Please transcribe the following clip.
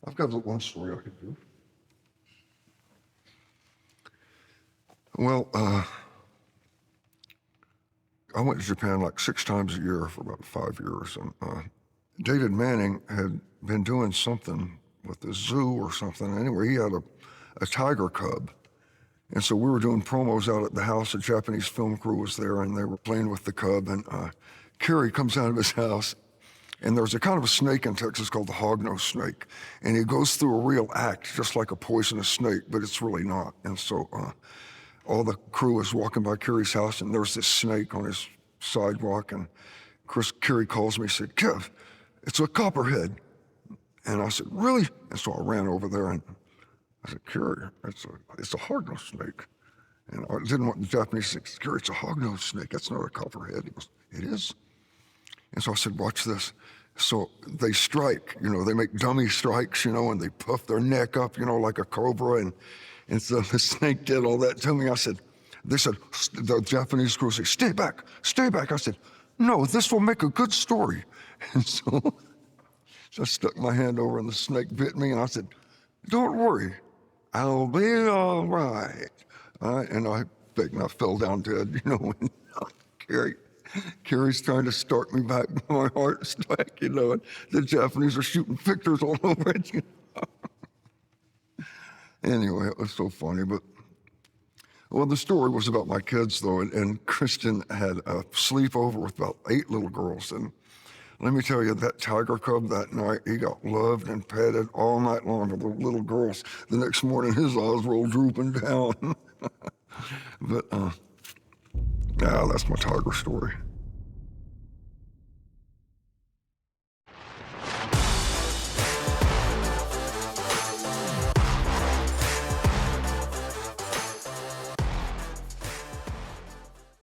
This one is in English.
I've got one story I could do. Well, I went to Japan like 6 times a year for about 5 years, and David Manning had been doing something with the zoo or something. Anyway, he had a tiger cub. And so we were doing promos out at the house. A Japanese film crew was there, and they were playing with the cub. And Kerry comes out of his house, and there's a kind of a snake in Texas called the hognose snake. And he goes through a real act, just like a poisonous snake, but it's really not. And so all the crew was walking by Kerry's house, and there's this snake on his sidewalk. And Kerry calls me, he said, "Kev, it's a copperhead." And I said, "Really?" And so I ran over there, and I said, "Kerry, it's a hognose snake." And I didn't want the Japanese to say, "Kerry, it's a hognose snake. That's not a copperhead." He goes, "It is." And so I said, "Watch this." So they strike, they make dummy strikes, and they puff their neck up, like a cobra. And so the snake did all that to me. They said, the Japanese crew said, stay back. I said, "No, this will make a good story." And so I stuck my hand over and the snake bit me, and I said, "Don't worry, I'll be all right." And I fell down dead, when Kerry's trying to start me back, my heart's back, and the Japanese are shooting pictures all over it. Anyway, it was so funny, well, the story was about my kids, though, and Kristen had a sleepover with about 8 little girls, and let me tell you, that tiger cub that night, he got loved and petted all night long by the little girls. The next morning, his eyes were all drooping down. But, yeah, that's my tiger story.